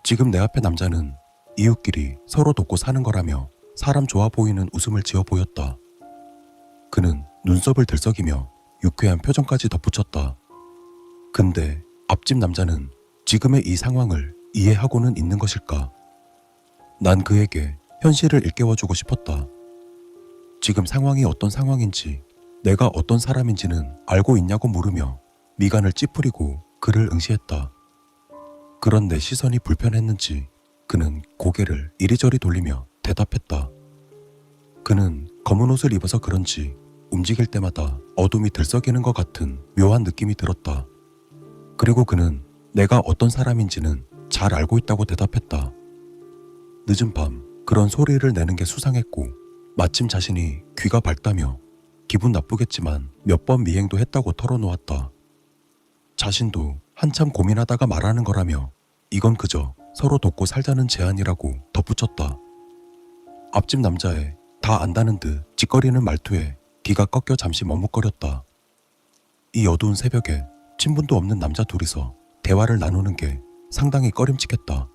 지금 내 앞에 남자는 이웃끼리 서로 돕고 사는 거라며 사람 좋아 보이는 웃음을 지어 보였다. 그는 눈썹을 들썩이며 유쾌한 표정까지 덧붙였다. 근데 앞집 남자는 지금의 이 상황을 이해하고는 있는 것일까? 난 그에게 현실을 일깨워주고 싶었다. 지금 상황이 어떤 상황인지, 내가 어떤 사람인지는 알고 있냐고 물으며 미간을 찌푸리고 그를 응시했다. 그런 내 시선이 불편했는지 그는 고개를 이리저리 돌리며 대답했다. 그는 검은 옷을 입어서 그런지 움직일 때마다 어둠이 들썩이는 것 같은 묘한 느낌이 들었다. 그리고 그는 내가 어떤 사람인지는 잘 알고 있다고 대답했다. 늦은 밤 그런 소리를 내는 게 수상했고 마침 자신이 귀가 밝다며 기분 나쁘겠지만 몇 번 미행도 했다고 털어놓았다. 자신도 한참 고민하다가 말하는 거라며 이건 그저 서로 돕고 살자는 제안이라고 덧붙였다. 앞집 남자의 다 안다는 듯 짓거리는 말투에 귀가 꺾여 잠시 머뭇거렸다. 이 어두운 새벽에 친분도 없는 남자 둘이서 대화를 나누는 게 상당히 꺼림칙했다.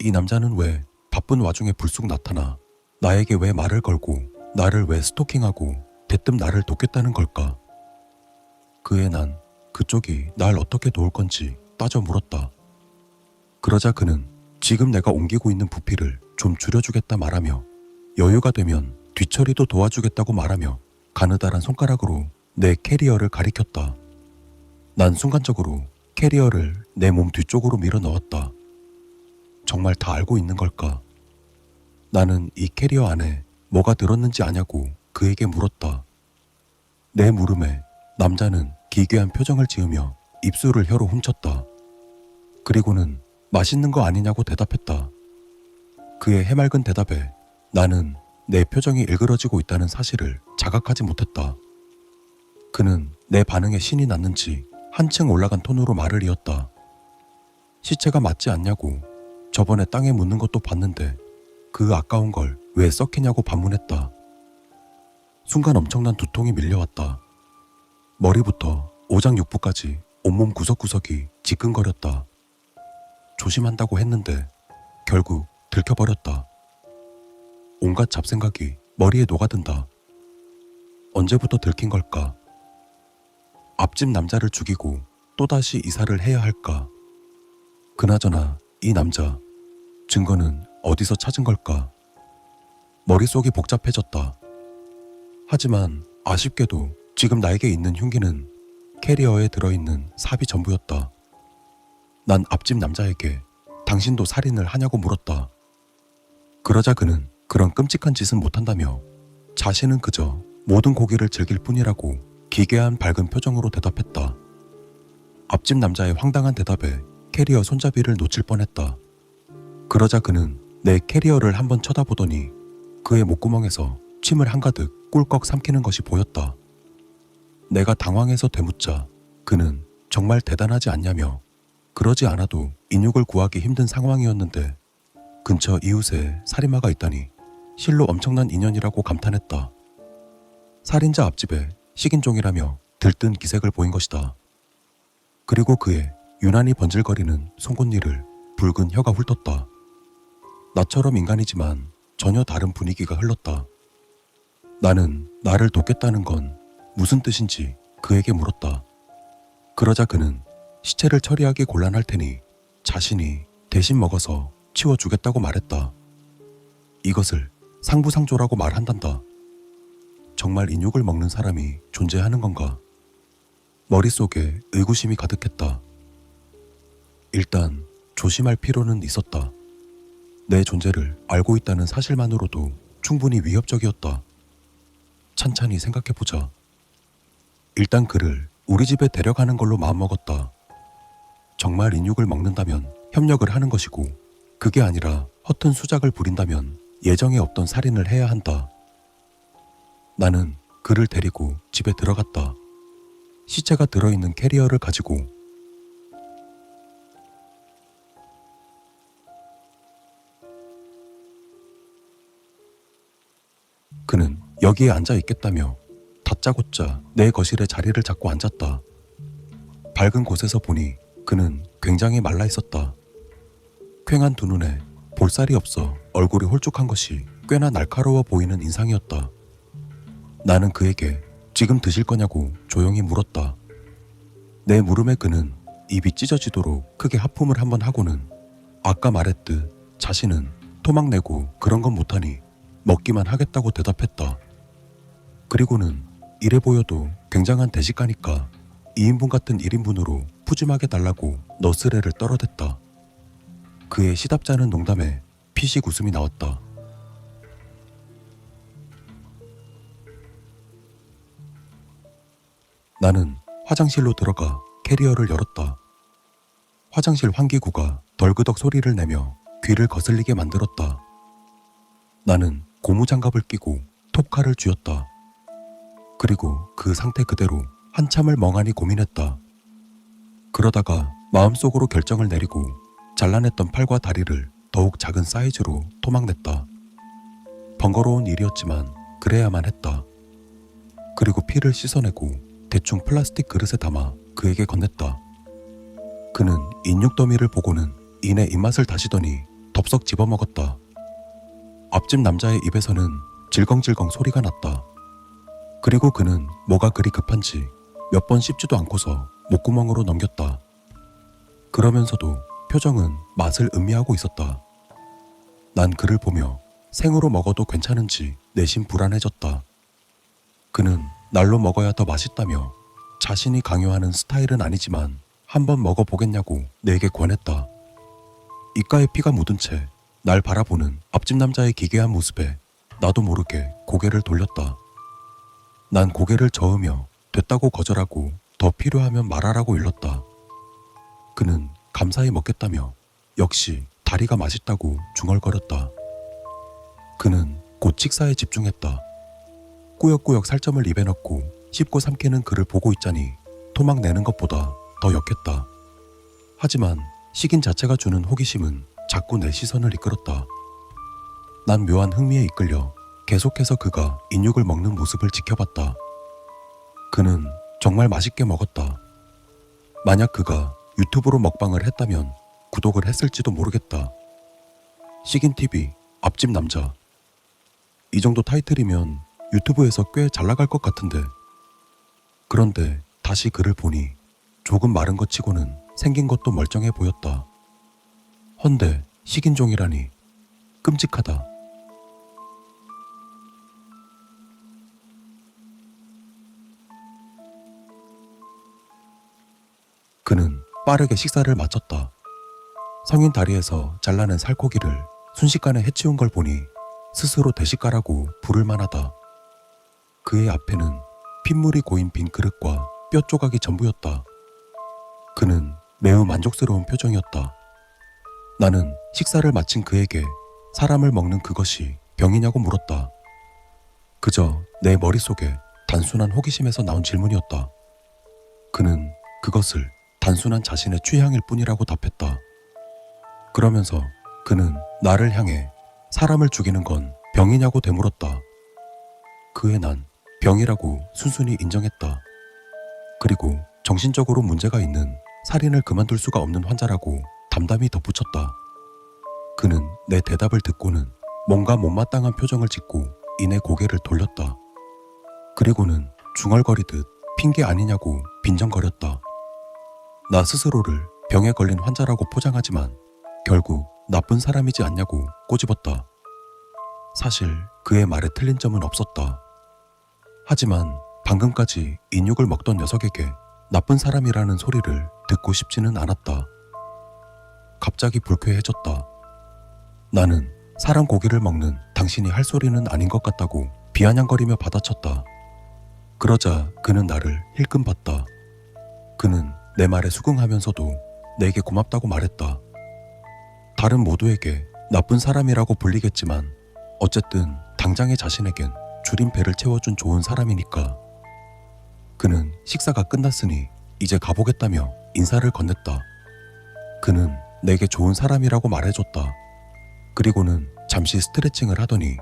이 남자는 왜 바쁜 와중에 불쑥 나타나 나에게 왜 말을 걸고 나를 왜 스토킹하고 대뜸 나를 돕겠다는 걸까? 그에 난 그쪽이 날 어떻게 도울 건지 따져 물었다. 그러자 그는 지금 내가 옮기고 있는 부피를 좀 줄여주겠다 말하며 여유가 되면 뒤처리도 도와주겠다고 말하며 가느다란 손가락으로 내 캐리어를 가리켰다. 난 순간적으로 캐리어를 내 몸 뒤쪽으로 밀어 넣었다. 정말 다 알고 있는 걸까? 나는 이 캐리어 안에 뭐가 들었는지 아냐고 그에게 물었다. 내 물음에 남자는 기괴한 표정을 지으며 입술을 혀로 훔쳤다. 그리고는 맛있는 거 아니냐고 대답했다. 그의 해맑은 대답에 나는 내 표정이 일그러지고 있다는 사실을 자각하지 못했다. 그는 내 반응에 신이 났는지 한층 올라간 톤으로 말을 이었다. 시체가 맞지 않냐고, 저번에 땅에 묻는 것도 봤는데 그 아까운 걸 왜 썩히냐고 반문했다. 순간 엄청난 두통이 밀려왔다. 머리부터 오장육부까지 온몸 구석구석이 지끈거렸다. 조심한다고 했는데 결국 들켜버렸다. 온갖 잡생각이 머리에 녹아든다. 언제부터 들킨 걸까? 앞집 남자를 죽이고 또다시 이사를 해야 할까? 그나저나 이 남자, 증거는 어디서 찾은 걸까? 머릿속이 복잡해졌다. 하지만 아쉽게도 지금 나에게 있는 흉기는 캐리어에 들어있는 삽이 전부였다. 난 앞집 남자에게 당신도 살인을 하냐고 물었다. 그러자 그는 그런 끔찍한 짓은 못한다며 자신은 그저 모든 고기를 즐길 뿐이라고 기괴한 밝은 표정으로 대답했다. 앞집 남자의 황당한 대답에 캐리어 손잡이를 놓칠 뻔했다. 그러자 그는 내 캐리어를 한번 쳐다보더니 그의 목구멍에서 침을 한가득 꿀꺽 삼키는 것이 보였다. 내가 당황해서 되묻자 그는 정말 대단하지 않냐며 그러지 않아도 인육을 구하기 힘든 상황이었는데 근처 이웃에 살인마가 있다니 실로 엄청난 인연이라고 감탄했다. 살인자 앞집에 식인종이라며 들뜬 기색을 보인 것이다. 그리고 그의 유난히 번질거리는 송곳니를 붉은 혀가 훑었다. 나처럼 인간이지만 전혀 다른 분위기가 흘렀다. 나는 나를 돕겠다는 건 무슨 뜻인지 그에게 물었다. 그러자 그는 시체를 처리하기 곤란할 테니 자신이 대신 먹어서 치워주겠다고 말했다. 이것을 상부상조라고 말한단다. 정말 인육을 먹는 사람이 존재하는 건가? 머릿속에 의구심이 가득했다. 일단 조심할 필요는 있었다. 내 존재를 알고 있다는 사실만으로도 충분히 위협적이었다. 찬찬히 생각해보자. 일단 그를 우리 집에 데려가는 걸로 마음먹었다. 정말 인육을 먹는다면 협력을 하는 것이고 그게 아니라 허튼 수작을 부린다면 예정에 없던 살인을 해야 한다. 나는 그를 데리고 집에 들어갔다. 시체가 들어있는 캐리어를 가지고. 그는 여기에 앉아 있겠다며 다짜고짜 내 거실에 자리를 잡고 앉았다. 밝은 곳에서 보니 그는 굉장히 말라 있었다. 퀭한 두 눈에 볼살이 없어 얼굴이 홀쭉한 것이 꽤나 날카로워 보이는 인상이었다. 나는 그에게 지금 드실 거냐고 조용히 물었다. 내 물음에 그는 입이 찢어지도록 크게 하품을 한번 하고는 아까 말했듯 자신은 토막 내고 그런 건 못하니 먹기만 하겠다고 대답했다. 그리고는 이래 보여도 굉장한 대식가니까 2인분 같은 1인분으로 푸짐하게 달라고 너스레를 떨어댔다. 그의 시답지 않은 농담에 피식 웃음이 나왔다. 나는 화장실로 들어가 캐리어를 열었다. 화장실 환기구가 덜그덕 소리를 내며 귀를 거슬리게 만들었다. 나는 고무장갑을 끼고 톱칼을 쥐었다. 그리고 그 상태 그대로 한참을 멍하니 고민했다. 그러다가 마음속으로 결정을 내리고 잘라냈던 팔과 다리를 더욱 작은 사이즈로 토막냈다. 번거로운 일이었지만 그래야만 했다. 그리고 피를 씻어내고 대충 플라스틱 그릇에 담아 그에게 건넸다. 그는 인육 더미를 보고는 이내 입맛을 다시더니 덥석 집어먹었다. 앞집 남자의 입에서는 질겅질겅 소리가 났다. 그리고 그는 뭐가 그리 급한지 몇 번 씹지도 않고서 목구멍으로 넘겼다. 그러면서도 표정은 맛을 음미하고 있었다. 난 그를 보며 생으로 먹어도 괜찮은지 내심 불안해졌다. 그는 날로 먹어야 더 맛있다며 자신이 강요하는 스타일은 아니지만 한번 먹어보겠냐고 내게 권했다. 입가에 피가 묻은 채 날 바라보는 앞집 남자의 기괴한 모습에 나도 모르게 고개를 돌렸다. 난 고개를 저으며 됐다고 거절하고 더 필요하면 말하라고 일렀다. 그는 감사히 먹겠다며 역시 다리가 맛있다고 중얼거렸다. 그는 곧 식사에 집중했다. 꾸역꾸역 살점을 입에 넣고 씹고 삼키는 그를 보고 있자니 토막 내는 것보다 더 역했다. 하지만 식인 자체가 주는 호기심은 자꾸 내 시선을 이끌었다. 난 묘한 흥미에 이끌려 계속해서 그가 인육을 먹는 모습을 지켜봤다. 그는 정말 맛있게 먹었다. 만약 그가 유튜브로 먹방을 했다면 구독을 했을지도 모르겠다. 식인TV 앞집 남자. 이 정도 타이틀이면 유튜브에서 꽤 잘 나갈 것 같은데. 그런데 다시 그를 보니 조금 마른 것 치고는 생긴 것도 멀쩡해 보였다. 헌데 식인종이라니 끔찍하다. 그는 빠르게 식사를 마쳤다. 성인 다리에서 잘라낸 살코기를 순식간에 해치운 걸 보니 스스로 대식가라고 부를 만하다. 그의 앞에는 핏물이 고인 빈 그릇과 뼈 조각이 전부였다. 그는 매우 만족스러운 표정이었다. 나는 식사를 마친 그에게 사람을 먹는 그것이 병이냐고 물었다. 그저 내 머릿속에 단순한 호기심에서 나온 질문이었다. 그는 그것을 단순한 자신의 취향일 뿐이라고 답했다. 그러면서 그는 나를 향해 사람을 죽이는 건 병이냐고 되물었다. 그에 난 병이라고 순순히 인정했다. 그리고 정신적으로 문제가 있는 살인을 그만둘 수가 없는 환자라고 담담히 덧붙였다. 그는 내 대답을 듣고는 뭔가 못마땅한 표정을 짓고 이내 고개를 돌렸다. 그리고는 중얼거리듯 핑계 아니냐고 빈정거렸다. 나 스스로를 병에 걸린 환자라고 포장하지만 결국 나쁜 사람이지 않냐고 꼬집었다. 사실 그의 말에 틀린 점은 없었다. 하지만 방금까지 인육을 먹던 녀석에게 나쁜 사람이라는 소리를 듣고 싶지는 않았다. 갑자기 불쾌해졌다. 나는 사람 고기를 먹는 당신이 할 소리는 아닌 것 같다고 비아냥거리며 받아쳤다. 그러자 그는 나를 힐끔 봤다. 그는 내 말에 수긍하면서도 내게 고맙다고 말했다. 다른 모두에게 나쁜 사람이라고 불리겠지만 어쨌든 당장의 자신에겐 줄인 배를 채워준 좋은 사람이니까. 그는 식사가 끝났으니 이제 가보겠다며 인사를 건넸다. 그는 내게 좋은 사람이라고 말해줬다. 그리고는 잠시 스트레칭을 하더니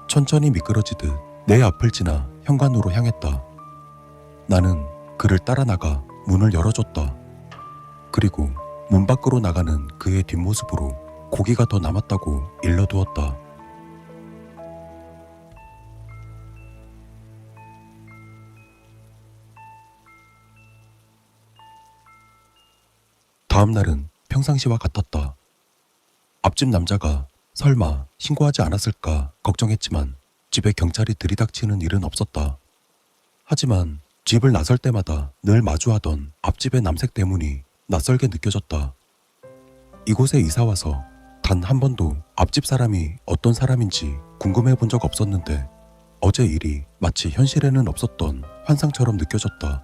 천천히 미끄러지듯 내 앞을 지나 현관으로 향했다. 나는 그를 따라 나가 문을 열어줬다. 그리고 문 밖으로 나가는 그의 뒷모습으로 고기가 더 남았다고 일러두었다. 다음 날은 평상시와 같았다. 앞집 남자가 설마 신고하지 않았을까 걱정했지만 집에 경찰이 들이닥치는 일은 없었다. 하지만 집을 나설 때마다 늘 마주하던 앞집의 남색 대문이 낯설게 느껴졌다. 이곳에 이사와서 단 한 번도 앞집 사람이 어떤 사람인지 궁금해 본 적 없었는데 어제 일이 마치 현실에는 없었던 환상처럼 느껴졌다.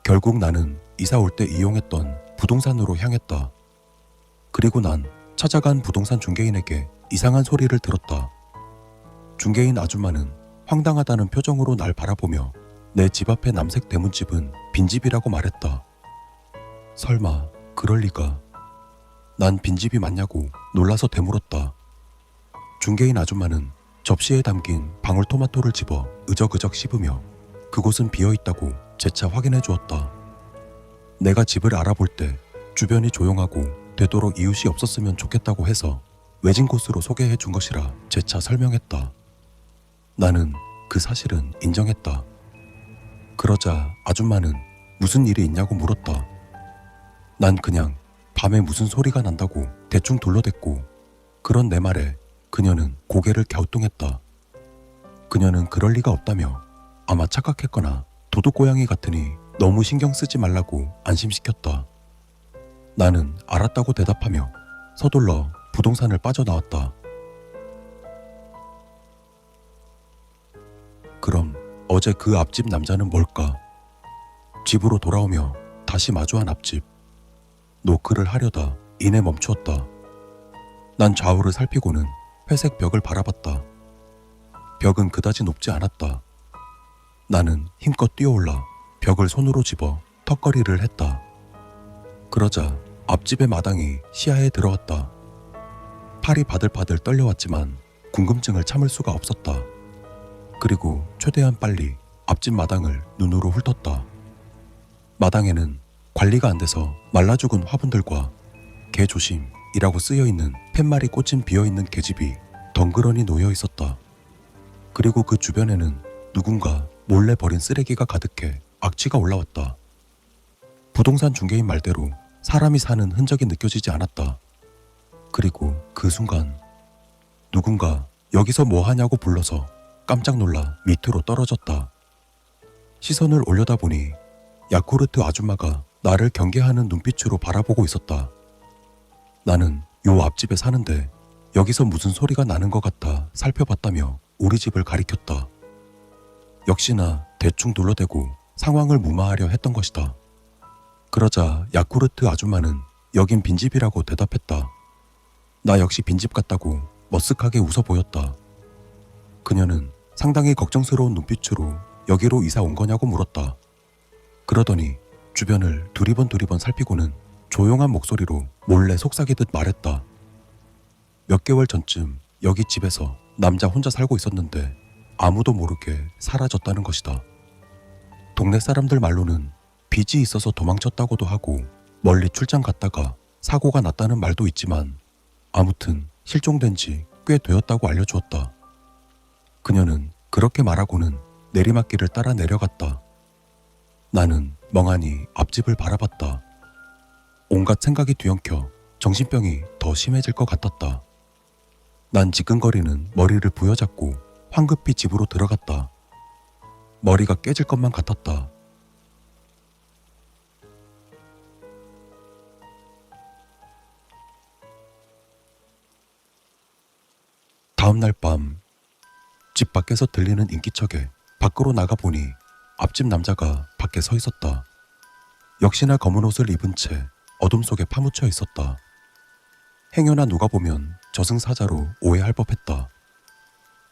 결국 나는 이사 올 때 이용했던 부동산으로 향했다. 그리고 난 찾아간 부동산 중개인에게 이상한 소리를 들었다. 중개인 아줌마는 황당하다는 표정으로 날 바라보며 내 집 앞의 남색 대문집은 빈집이라고 말했다. 설마 그럴 리가. 난 빈집이 맞냐고 놀라서 되물었다. 중개인 아줌마는 접시에 담긴 방울토마토를 집어 으적으적 씹으며 그곳은 비어있다고 재차 확인해 주었다. 내가 집을 알아볼 때 주변이 조용하고 되도록 이웃이 없었으면 좋겠다고 해서 외진 곳으로 소개해 준 것이라 재차 설명했다. 나는 그 사실은 인정했다. 그러자 아줌마는 무슨 일이 있냐고 물었다. 난 그냥 밤에 무슨 소리가 난다고 대충 둘러댔고 그런 내 말에 그녀는 고개를 갸우뚱했다. 그녀는 그럴 리가 없다며 아마 착각했거나 도둑고양이 같으니 너무 신경 쓰지 말라고 안심시켰다. 나는 알았다고 대답하며 서둘러 부동산을 빠져나왔다. 그럼 어제 그 앞집 남자는 뭘까? 집으로 돌아오며 다시 마주한 앞집. 노크를 하려다 이내 멈추었다. 난 좌우를 살피고는 회색 벽을 바라봤다. 벽은 그다지 높지 않았다. 나는 힘껏 뛰어올라 벽을 손으로 집어 턱걸이를 했다. 그러자 앞집의 마당이 시야에 들어왔다. 팔이 바들바들 떨려왔지만 궁금증을 참을 수가 없었다. 그리고 최대한 빨리 앞집 마당을 눈으로 훑었다. 마당에는 관리가 안 돼서 말라 죽은 화분들과 개 조심이라고 쓰여있는 팻말이 꽂힌 비어있는 계집이 덩그러니 놓여 있었다. 그리고 그 주변에는 누군가 몰래 버린 쓰레기가 가득해 악취가 올라왔다. 부동산 중개인 말대로 사람이 사는 흔적이 느껴지지 않았다. 그리고 그 순간 누군가 여기서 뭐 하냐고 불러서 깜짝 놀라 밑으로 떨어졌다. 시선을 올려다보니 야쿠르트 아줌마가 나를 경계하는 눈빛으로 바라보고 있었다. 나는 요 앞집에 사는데 여기서 무슨 소리가 나는 것 같아 살펴봤다며 우리 집을 가리켰다. 역시나 대충 둘러대고 상황을 무마하려 했던 것이다. 그러자 야쿠르트 아줌마는 여긴 빈집이라고 대답했다. 나 역시 빈집 같다고 머쓱하게 웃어 보였다. 그녀는 상당히 걱정스러운 눈빛으로 여기로 이사 온 거냐고 물었다. 그러더니 주변을 두리번 살피고는 조용한 목소리로 몰래 속삭이듯 말했다. 몇 개월 전쯤 여기 집에서 남자 혼자 살고 있었는데 아무도 모르게 사라졌다는 것이다. 동네 사람들 말로는 빚이 있어서 도망쳤다고도 하고 멀리 출장 갔다가 사고가 났다는 말도 있지만 아무튼 실종된 지 꽤 되었다고 알려주었다. 그녀는 그렇게 말하고는 내리막길을 따라 내려갔다. 나는 멍하니 앞집을 바라봤다. 온갖 생각이 뒤엉켜 정신병이 더 심해질 것 같았다. 난 지끈거리는 머리를 부여잡고 황급히 집으로 들어갔다. 머리가 깨질 것만 같았다. 다음 날 밤, 집 밖에서 들리는 인기척에 밖으로 나가보니 앞집 남자가 밖에 서 있었다. 역시나 검은 옷을 입은 채 어둠 속에 파묻혀 있었다. 행여나 누가 보면 저승사자로 오해할 법했다.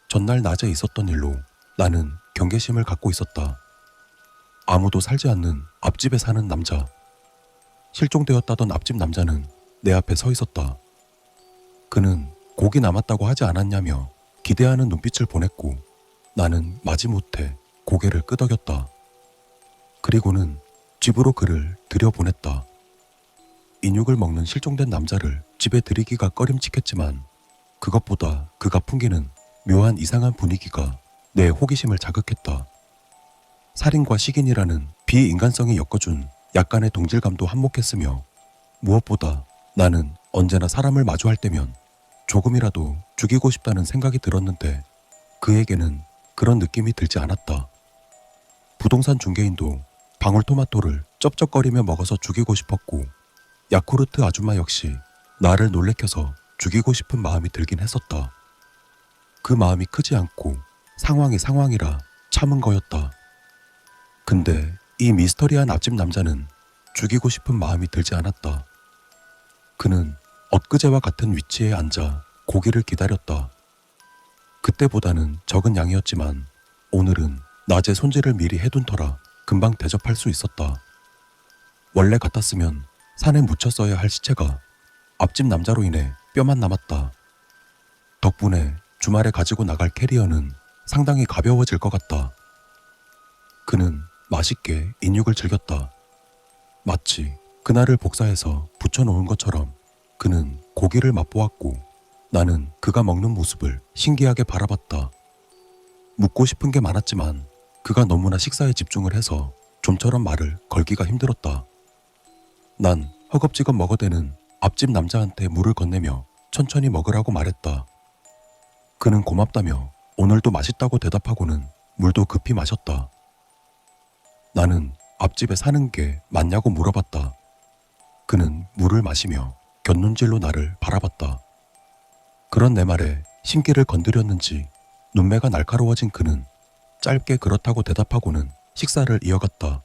전날 낮에 있었던 일로 나는 경계심을 갖고 있었다. 아무도 살지 않는 앞집에 사는 남자. 실종되었다던 앞집 남자는 내 앞에 서 있었다. 그는 고기 남았다고 하지 않았냐며 기대하는 눈빛을 보냈고 나는 마지못해 고개를 끄덕였다. 그리고는 집으로 그를 들여보냈다. 인육을 먹는 실종된 남자를 집에 들이기가 꺼림칙했지만 그것보다 그가 풍기는 묘한 이상한 분위기가 내 호기심을 자극했다. 살인과 식인이라는 비인간성이 엮어준 약간의 동질감도 한몫했으며 무엇보다 나는 언제나 사람을 마주할 때면 조금이라도 죽이고 싶다는 생각이 들었는데 그에게는 그런 느낌이 들지 않았다. 부동산 중개인도 방울토마토를 쩝쩝거리며 먹어서 죽이고 싶었고 야쿠르트 아줌마 역시 나를 놀래켜서 죽이고 싶은 마음이 들긴 했었다. 그 마음이 크지 않고 상황이 상황이라 참은 거였다. 근데 이 미스터리한 앞집 남자는 죽이고 싶은 마음이 들지 않았다. 그는 엊그제와 같은 위치에 앉아 고기를 기다렸다. 그때보다는 적은 양이었지만 오늘은 낮에 손질을 미리 해둔 터라 금방 대접할 수 있었다. 원래 같았으면 산에 묻혔어야 할 시체가 앞집 남자로 인해 뼈만 남았다. 덕분에 주말에 가지고 나갈 캐리어는 상당히 가벼워질 것 같다. 그는 맛있게 인육을 즐겼다. 마치 그날을 복사해서 붙여놓은 것처럼 그는 고기를 맛보았고 나는 그가 먹는 모습을 신기하게 바라봤다. 묻고 싶은 게 많았지만 그가 너무나 식사에 집중을 해서 좀처럼 말을 걸기가 힘들었다. 난 허겁지겁 먹어대는 앞집 남자한테 물을 건네며 천천히 먹으라고 말했다. 그는 고맙다며 오늘도 맛있다고 대답하고는 물도 급히 마셨다. 나는 앞집에 사는 게 맞냐고 물어봤다. 그는 물을 마시며 곁눈질로 나를 바라봤다. 그런 내 말에 심기를 건드렸는지 눈매가 날카로워진 그는 짧게 그렇다고 대답하고는 식사를 이어갔다.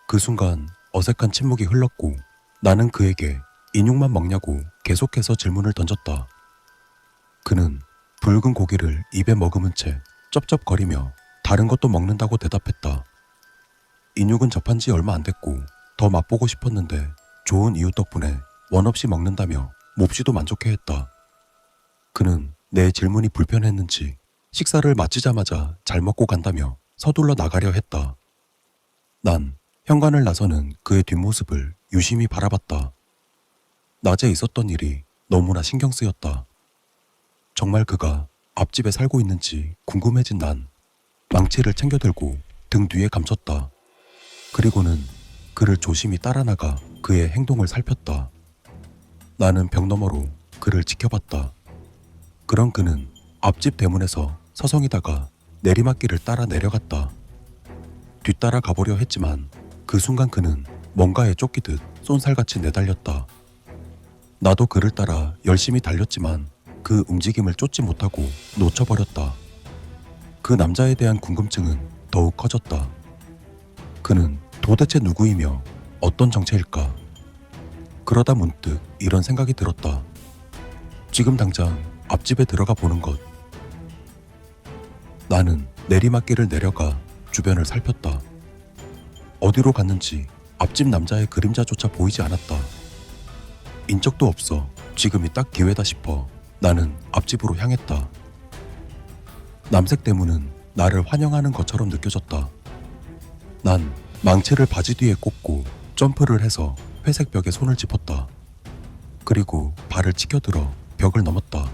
그 순간 어색한 침묵이 흘렀고 나는 그에게 인육만 먹냐고 계속해서 질문을 던졌다. 그는 붉은 고기를 입에 머금은 채 쩝쩝거리며 다른 것도 먹는다고 대답했다. 인육은 접한 지 얼마 안 됐고 더 맛보고 싶었는데 좋은 이웃 덕분에 원 없이 먹는다며 몹시도 만족해했다. 그는 내 질문이 불편했는지 식사를 마치자마자 잘 먹고 간다며 서둘러 나가려 했다. 난 현관을 나서는 그의 뒷모습을 유심히 바라봤다. 낮에 있었던 일이 너무나 신경 쓰였다. 정말 그가 앞집에 살고 있는지 궁금해진 난 망치를 챙겨 들고 등 뒤에 감췄다. 그리고는 그를 조심히 따라 나가 그의 행동을 살폈다. 나는 벽 너머로 그를 지켜봤다. 그런 그는 앞집 대문에서 서성이다가 내리막길을 따라 내려갔다. 뒤따라 가보려 했지만 그 순간 그는 뭔가에 쫓기듯 쏜살같이 내달렸다. 나도 그를 따라 열심히 달렸지만 그 움직임을 쫓지 못하고 놓쳐버렸다. 그 남자에 대한 궁금증은 더욱 커졌다. 그는 도대체 누구이며 어떤 정체일까? 그러다 문득 이런 생각이 들었다. 지금 당장 앞집에 들어가 보는 것. 나는 내리막길을 내려가 주변을 살폈다. 어디로 갔는지 앞집 남자의 그림자조차 보이지 않았다. 인적도 없어 지금이 딱 기회다 싶어 나는 앞집으로 향했다. 남색 대문은 나를 환영하는 것처럼 느껴졌다. 난 망치를 바지 뒤에 꽂고 점프를 해서 회색 벽에 손을 짚었다. 그리고 발을 치켜들어 벽을 넘었다.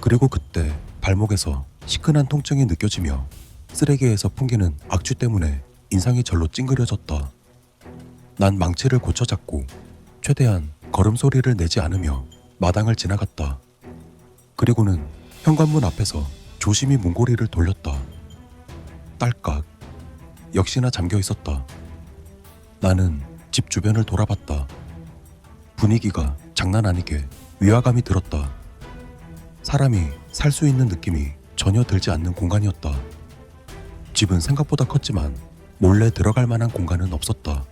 그리고 그때 발목에서 시큰한 통증이 느껴지며 쓰레기에서 풍기는 악취 때문에 인상이 절로 찡그려졌다. 난 망치를 고쳐잡고 최대한 걸음소리를 내지 않으며 마당을 지나갔다. 그리고는 현관문 앞에서 조심히 문고리를 돌렸다. 딸깍. 역시나 잠겨 있었다. 나는 집 주변을 돌아봤다. 분위기가 장난 아니게 위화감이 들었다. 사람이 살 수 있는 느낌이 전혀 들지 않는 공간이었다. 집은 생각보다 컸지만 몰래 들어갈 만한 공간은 없었다.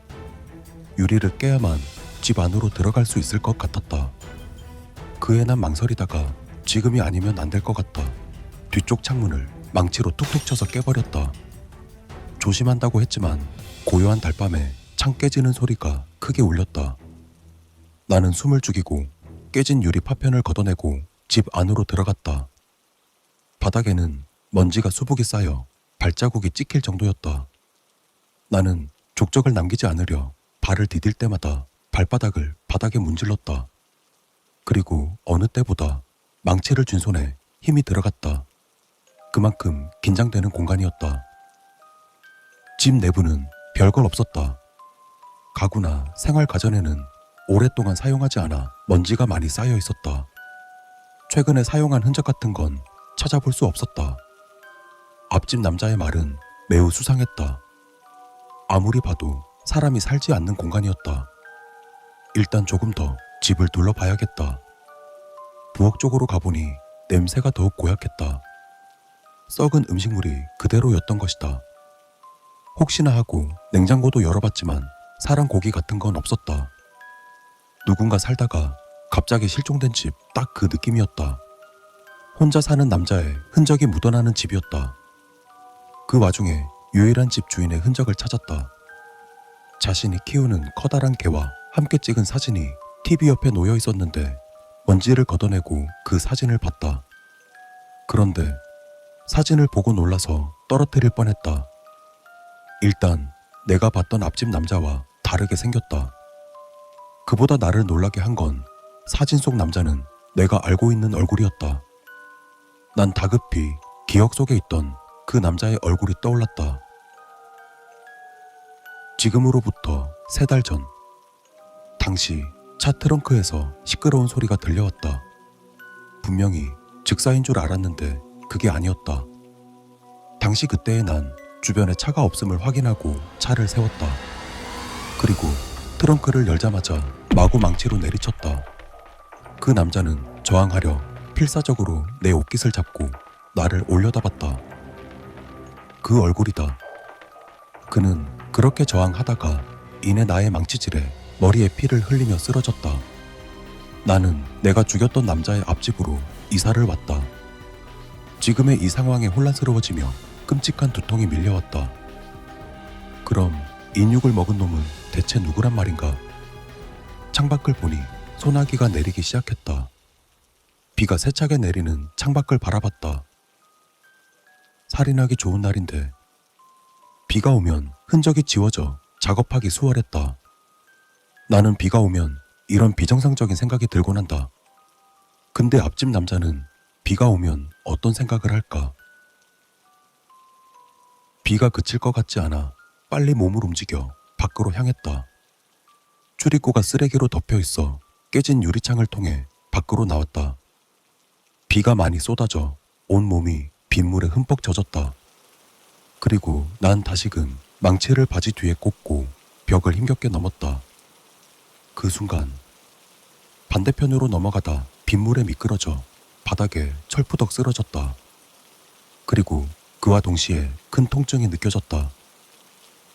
유리를 깨야만 집 안으로 들어갈 수 있을 것 같았다. 그에 난 망설이다가 지금이 아니면 안 될 것 같다. 뒤쪽 창문을 망치로 툭툭 쳐서 깨버렸다. 조심한다고 했지만 고요한 달밤에 창 깨지는 소리가 크게 울렸다. 나는 숨을 죽이고 깨진 유리 파편을 걷어내고 집 안으로 들어갔다. 바닥에는 먼지가 수북이 쌓여 발자국이 찍힐 정도였다. 나는 족적을 남기지 않으려 발을 디딜 때마다 발바닥을 바닥에 문질렀다. 그리고 어느 때보다 망치를 쥔 손에 힘이 들어갔다. 그만큼 긴장되는 공간이었다. 집 내부는 별걸 없었다. 가구나 생활 가전에는 오랫동안 사용하지 않아 먼지가 많이 쌓여 있었다. 최근에 사용한 흔적 같은 건 찾아볼 수 없었다. 앞집 남자의 말은 매우 수상했다. 아무리 봐도 사람이 살지 않는 공간이었다. 일단 조금 더 집을 둘러봐야겠다. 부엌 쪽으로 가보니 냄새가 더욱 고약했다. 썩은 음식물이 그대로였던 것이다. 혹시나 하고 냉장고도 열어봤지만 사람 고기 같은 건 없었다. 누군가 살다가 갑자기 실종된 집 딱 그 느낌이었다. 혼자 사는 남자의 흔적이 묻어나는 집이었다. 그 와중에 유일한 집 주인의 흔적을 찾았다. 자신이 키우는 커다란 개와 함께 찍은 사진이 TV 옆에 놓여 있었는데 먼지를 걷어내고 그 사진을 봤다. 그런데 사진을 보고 놀라서 떨어뜨릴 뻔했다. 일단 내가 봤던 앞집 남자와 다르게 생겼다. 그보다 나를 놀라게 한 건 사진 속 남자는 내가 알고 있는 얼굴이었다. 난 다급히 기억 속에 있던 그 남자의 얼굴이 떠올랐다. 지금으로부터 3달 전, 당시 차 트렁크에서 시끄러운 소리가 들려왔다. 분명히 즉사인 줄 알았는데 그게 아니었다. 당시 그때의 난 주변에 차가 없음을 확인하고 차를 세웠다. 그리고 트렁크를 열자마자 마구 망치로 내리쳤다. 그 남자는 저항하려 필사적으로 내 옷깃을 잡고 나를 올려다봤다. 그 얼굴이다. 그는 그렇게 저항하다가 이내 나의 망치질에 머리에 피를 흘리며 쓰러졌다. 나는 내가 죽였던 남자의 앞집으로 이사를 왔다. 지금의 이 상황에 혼란스러워지며 끔찍한 두통이 밀려왔다. 그럼 인육을 먹은 놈은 대체 누구란 말인가? 창밖을 보니 소나기가 내리기 시작했다. 비가 세차게 내리는 창밖을 바라봤다. 살인하기 좋은 날인데 비가 오면 흔적이 지워져 작업하기 수월했다. 나는 비가 오면 이런 비정상적인 생각이 들곤 한다. 근데 앞집 남자는 비가 오면 어떤 생각을 할까? 비가 그칠 것 같지 않아 빨리 몸을 움직여 밖으로 향했다. 출입구가 쓰레기로 덮여 있어 깨진 유리창을 통해 밖으로 나왔다. 비가 많이 쏟아져 온 몸이 빗물에 흠뻑 젖었다. 그리고 난 다시금 망치를 바지 뒤에 꽂고 벽을 힘겹게 넘었다. 그 순간 반대편으로 넘어가다 빗물에 미끄러져 바닥에 철푸덕 쓰러졌다. 그리고 그와 동시에 큰 통증이 느껴졌다.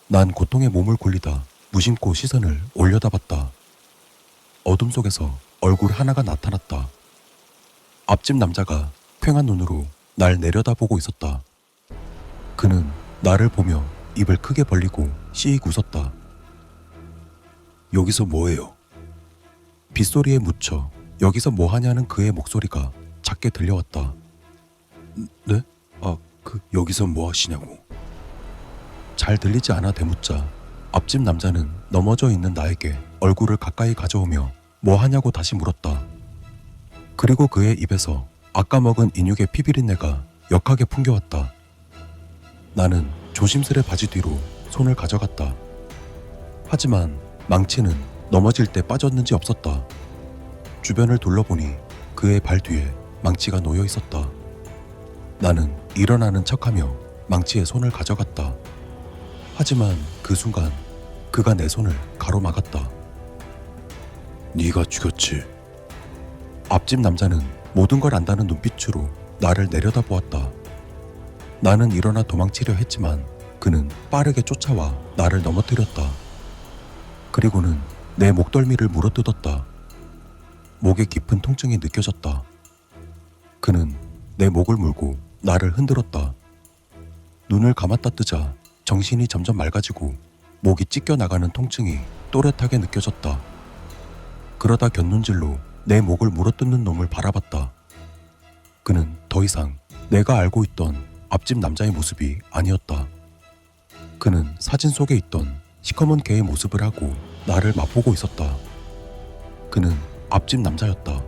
난 고통에 몸을 굴리다 무심코 시선을 올려다봤다. 어둠 속에서 얼굴 하나가 나타났다. 앞집 남자가 퀭한 눈으로 날 내려다보고 있었다. 그는 나를 보며 입을 크게 벌리고 씩 웃었다. 여기서 뭐해요? 빗소리에 묻혀 여기서 뭐하냐는 그의 목소리가 작게 들려왔다. 네? 여기서 뭐하시냐고. 잘 들리지 않아 대묻자 앞집 남자는 넘어져 있는 나에게 얼굴을 가까이 가져오며 뭐하냐고 다시 물었다. 그리고 그의 입에서 아까 먹은 인육의 피비린내가 역하게 풍겨왔다. 나는 조심스레 바지 뒤로 손을 가져갔다. 하지만 망치는 넘어질 때 빠졌는지 없었다. 주변을 둘러보니 그의 발 뒤에 망치가 놓여 있었다. 나는 일어나는 척하며 망치에 손을 가져갔다. 하지만 그 순간 그가 내 손을 가로막았다. 네가 죽였지. 앞집 남자는 모든 걸 안다는 눈빛으로 나를 내려다보았다. 나는 일어나 도망치려 했지만 그는 빠르게 쫓아와 나를 넘어뜨렸다. 그리고는 내 목덜미를 물어뜯었다. 목에 깊은 통증이 느껴졌다. 그는 내 목을 물고 나를 흔들었다. 눈을 감았다 뜨자 정신이 점점 맑아지고 목이 찢겨나가는 통증이 또렷하게 느껴졌다. 그러다 곁눈질로 내 목을 물어뜯는 놈을 바라봤다. 그는 더 이상 내가 알고 있던 앞집 남자의 모습이 아니었다. 그는 사진 속에 있던 시커먼 개의 모습을 하고 나를 맛보고 있었다. 그는 앞집 남자였다.